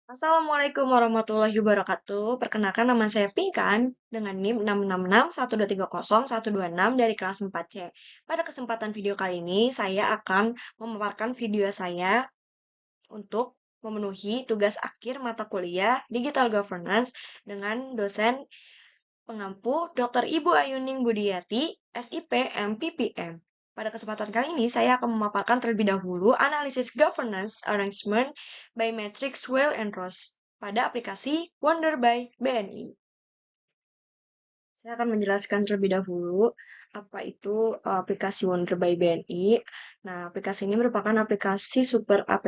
Assalamualaikum warahmatullahi wabarakatuh. Perkenalkan nama saya Pinkan dengan NIM 666123126 dari kelas 4C. Pada kesempatan video kali ini, saya akan memaparkan video saya untuk memenuhi tugas akhir mata kuliah Digital Governance dengan dosen pengampu Dr. Ibu Ayuning Budiyati, SIP MPPM. Pada kesempatan kali ini, saya akan memaparkan terlebih dahulu analisis governance arrangement by matrix Weil and Ross pada aplikasi Wonder by BNI. Saya akan menjelaskan terlebih dahulu apa itu aplikasi Wonder by BNI. Nah, aplikasi ini merupakan aplikasi super app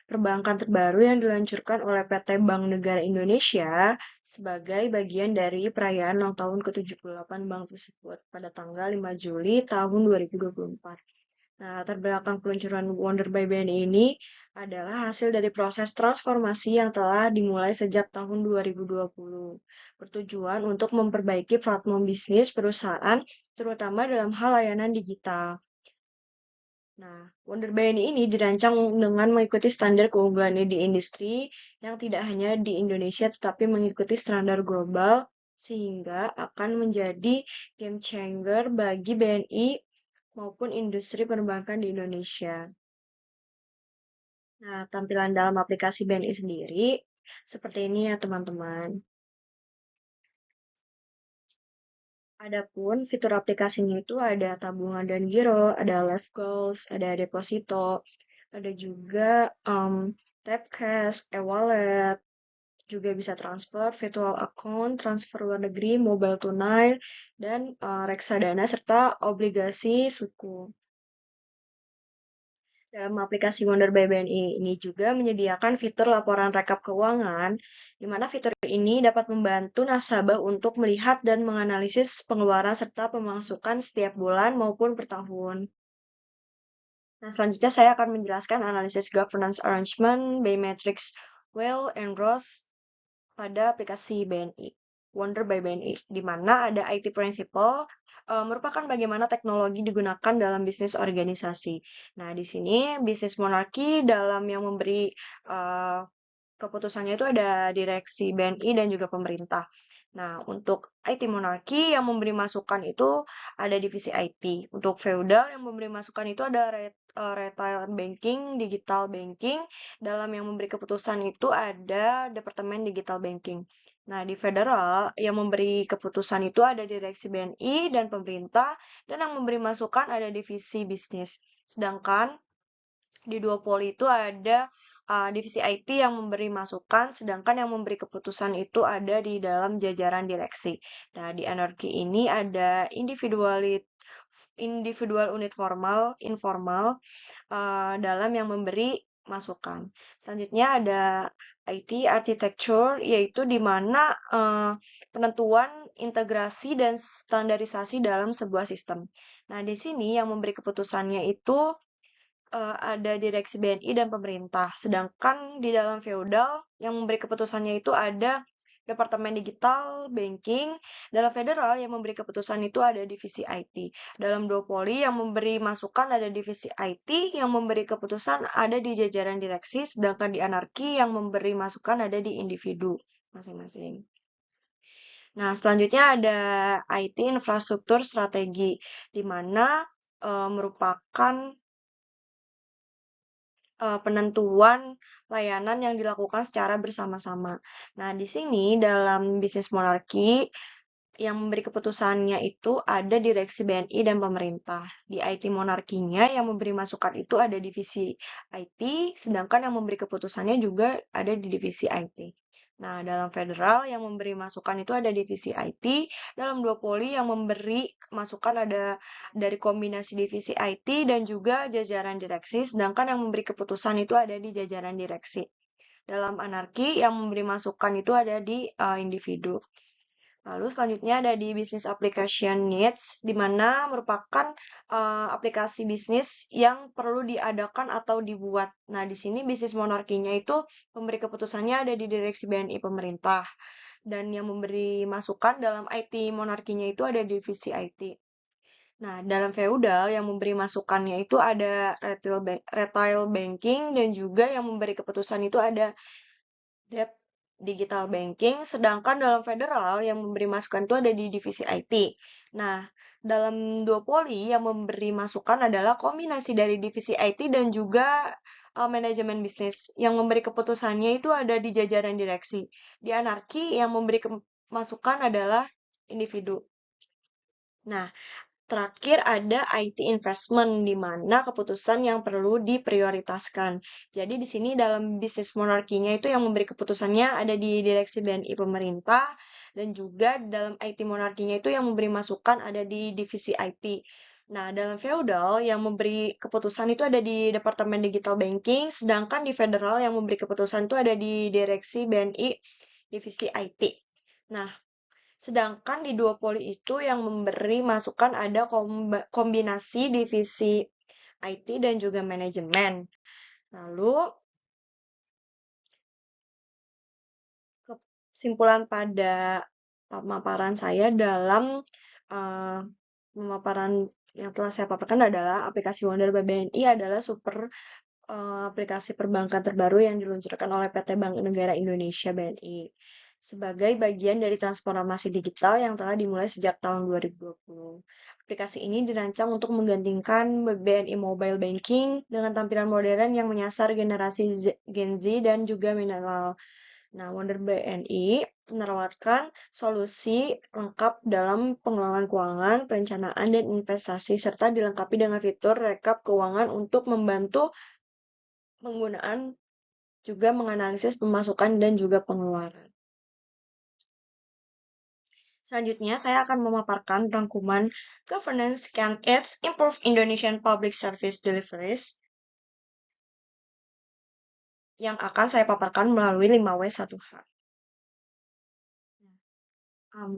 perbankan terbaru yang diluncurkan oleh PT Bank Negara Indonesia sebagai bagian dari perayaan ulang tahun ke-78 bank tersebut pada tanggal 5 Juli tahun 2024. Nah, latar belakang peluncuran Wonder by BNI ini adalah hasil dari proses transformasi yang telah dimulai sejak tahun 2020, bertujuan untuk memperbaiki platform bisnis perusahaan, terutama dalam hal layanan digital. Nah, Wonder by BNI ini dirancang dengan mengikuti standar keunggulan di industri yang tidak hanya di Indonesia tetapi mengikuti standar global sehingga akan menjadi game changer bagi BNI maupun industri perbankan di Indonesia. Nah, tampilan dalam aplikasi BNI sendiri seperti ini ya teman-teman. Adapun fitur aplikasinya itu ada tabungan dan giro, ada live goals, ada deposito, ada juga tap cash, e-wallet, juga bisa transfer, virtual account, transfer luar negeri, mobile tunai, dan reksadana serta obligasi suku. Dalam aplikasi Wonder by BNI ini juga menyediakan fitur laporan rekap keuangan, di mana fitur ini dapat membantu nasabah untuk melihat dan menganalisis pengeluaran serta pemasukan setiap bulan maupun per tahun. Nah, selanjutnya saya akan menjelaskan analisis governance arrangement by matrix Weil and Ross pada aplikasi BNI. Wonder by BNI, di mana ada IT Principle, merupakan bagaimana teknologi digunakan dalam bisnis organisasi. Nah, di sini bisnis monarki dalam yang memberi keputusannya itu ada direksi BNI dan juga pemerintah. Nah, untuk IT monarki yang memberi masukan itu ada divisi IT. Untuk feudal yang memberi masukan itu ada retail banking, digital banking. Dalam yang memberi keputusan itu ada departemen digital banking. Nah, di federal yang memberi keputusan itu ada direksi BNI dan pemerintah, dan yang memberi masukan ada divisi bisnis. Sedangkan di duopoli itu ada divisi IT yang memberi masukan, sedangkan yang memberi keputusan itu ada di dalam jajaran direksi. Nah, di anarki ini ada individual unit formal, informal, dalam yang memberi masukan. Selanjutnya ada IT architecture, yaitu di mana penentuan integrasi dan standarisasi dalam sebuah sistem. Nah, di sini yang memberi keputusannya itu ada direksi BNI dan pemerintah. Sedangkan di dalam feudal yang memberi keputusannya itu ada Departemen Digital Banking. Dalam federal yang memberi keputusan itu ada divisi IT. Dalam duopoli yang memberi masukan ada divisi IT, yang memberi keputusan ada di jajaran direksi, sedangkan di anarki yang memberi masukan ada di individu masing-masing. Nah, selanjutnya ada IT infrastruktur strategi, di mana merupakan penentuan layanan yang dilakukan secara bersama-sama. Nah, di sini dalam bisnis monarki yang memberi keputusannya itu ada direksi BNI dan pemerintah. Di IT monarkinya yang memberi masukan itu ada divisi IT, sedangkan yang memberi keputusannya juga ada di divisi IT. Nah, dalam federal yang memberi masukan itu ada divisi IT, dalam duopoli yang memberi masukan ada dari kombinasi divisi IT dan juga jajaran direksi, sedangkan yang memberi keputusan itu ada di jajaran direksi. Dalam anarki yang memberi masukan itu ada di individu. Lalu selanjutnya ada di Business Application Needs, di mana merupakan aplikasi bisnis yang perlu diadakan atau dibuat. Nah, di sini bisnis monarkinya itu memberi keputusannya ada di direksi BNI pemerintah. Dan yang memberi masukan dalam IT monarkinya itu ada divisi IT. Nah, dalam feudal yang memberi masukannya itu ada retail banking dan juga yang memberi keputusan itu ada Debt digital banking, sedangkan dalam federal yang memberi masukan itu ada di divisi IT. Nah, dalam duopoli yang memberi masukan adalah kombinasi dari divisi IT dan juga manajemen bisnis. Yang memberi keputusannya itu ada di jajaran direksi. Di anarki yang memberi masukan adalah individu. Nah, terakhir ada IT investment, di mana keputusan yang perlu diprioritaskan. Jadi di sini dalam bisnis monarkinya itu yang memberi keputusannya ada di direksi BNI pemerintah, dan juga dalam IT monarkinya itu yang memberi masukan ada di divisi IT. Nah, dalam feudal yang memberi keputusan itu ada di Departemen Digital Banking, sedangkan di federal yang memberi keputusan itu ada di direksi BNI divisi IT. Nah, sedangkan di duopoli itu yang memberi masukan ada kombinasi divisi IT dan juga manajemen. Lalu, kesimpulan pada pemaparan saya dalam uh, pemaparan yang telah saya paparkan adalah aplikasi Wonder BNI adalah super aplikasi perbankan terbaru yang diluncurkan oleh PT Bank Negara Indonesia (BNI) sebagai bagian dari transformasi digital yang telah dimulai sejak tahun 2020. Aplikasi ini dirancang untuk menggantikan BNI Mobile Banking dengan tampilan modern yang menyasar generasi Gen Z dan juga milenial. Nah, Wonder BNI menawarkan solusi lengkap dalam pengelolaan keuangan, perencanaan, dan investasi, serta dilengkapi dengan fitur rekap keuangan untuk membantu penggunaan juga menganalisis pemasukan dan juga pengeluaran. Selanjutnya, saya akan memaparkan rangkuman Governance Can Aids Improve Indonesian Public Service Deliveries yang akan saya paparkan melalui 5W1H.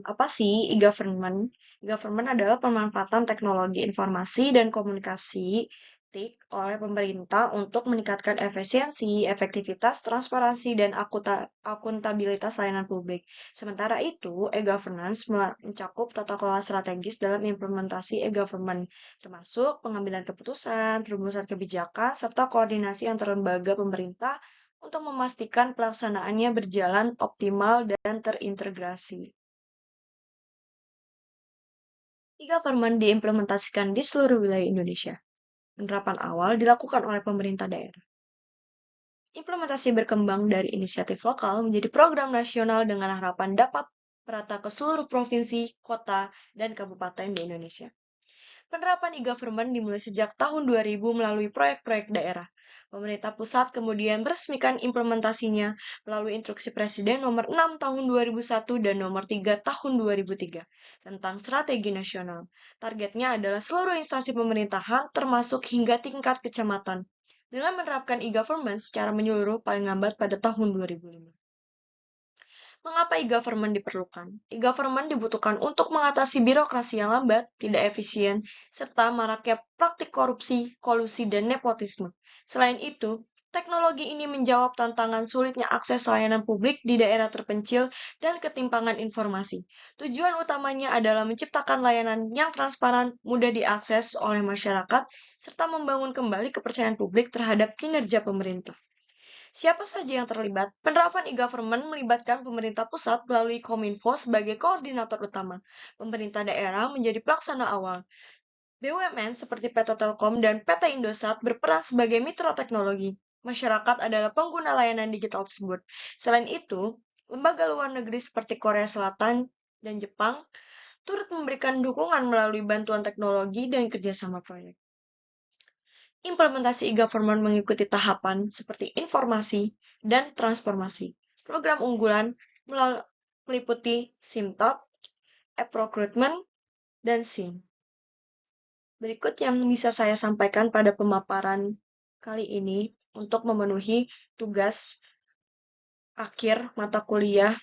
Apa sih e-government? E-government adalah pemanfaatan teknologi informasi dan komunikasi TIK oleh pemerintah untuk meningkatkan efisiensi, efektivitas, transparansi, dan akuntabilitas layanan publik. Sementara itu, e-governance mencakup tata kelola strategis dalam implementasi e-government, termasuk pengambilan keputusan, perumusan kebijakan, serta koordinasi antar lembaga pemerintah untuk memastikan pelaksanaannya berjalan optimal dan terintegrasi. E-government diimplementasikan di seluruh wilayah Indonesia. Penerapan awal dilakukan oleh pemerintah daerah. Implementasi berkembang dari inisiatif lokal menjadi program nasional dengan harapan dapat merata ke seluruh provinsi, kota, dan kabupaten di Indonesia. Penerapan e-government dimulai sejak tahun 2000 melalui proyek-proyek daerah. Pemerintah pusat kemudian meresmikan implementasinya melalui Instruksi Presiden nomor 6 tahun 2001 dan nomor 3 tahun 2003 tentang strategi nasional. Targetnya adalah seluruh instansi pemerintahan termasuk hingga tingkat kecamatan dengan menerapkan e-government secara menyeluruh paling lambat pada tahun 2005. Mengapa e-government diperlukan? E-government dibutuhkan untuk mengatasi birokrasi yang lambat, tidak efisien, serta maraknya praktik korupsi, kolusi, dan nepotisme. Selain itu, teknologi ini menjawab tantangan sulitnya akses layanan publik di daerah terpencil dan ketimpangan informasi. Tujuan utamanya adalah menciptakan layanan yang transparan, mudah diakses oleh masyarakat, serta membangun kembali kepercayaan publik terhadap kinerja pemerintah. Siapa saja yang terlibat? Penerapan e-government melibatkan pemerintah pusat melalui Kominfo sebagai koordinator utama. Pemerintah daerah menjadi pelaksana awal. BUMN seperti PT Telkom dan PT Indosat berperan sebagai mitra teknologi. Masyarakat adalah pengguna layanan digital tersebut. Selain itu, lembaga luar negeri seperti Korea Selatan dan Jepang turut memberikan dukungan melalui bantuan teknologi dan kerjasama proyek. Implementasi e-government mengikuti tahapan seperti informasi dan transformasi. Program unggulan meliputi SIMTOP, App Recruitment, dan SIM. Berikut yang bisa saya sampaikan pada pemaparan kali ini untuk memenuhi tugas akhir mata kuliah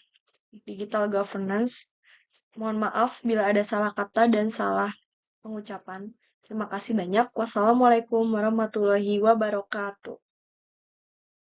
Digital Governance. Mohon maaf bila ada salah kata dan salah pengucapan. Terima kasih banyak. Wassalamualaikum warahmatullahi wabarakatuh.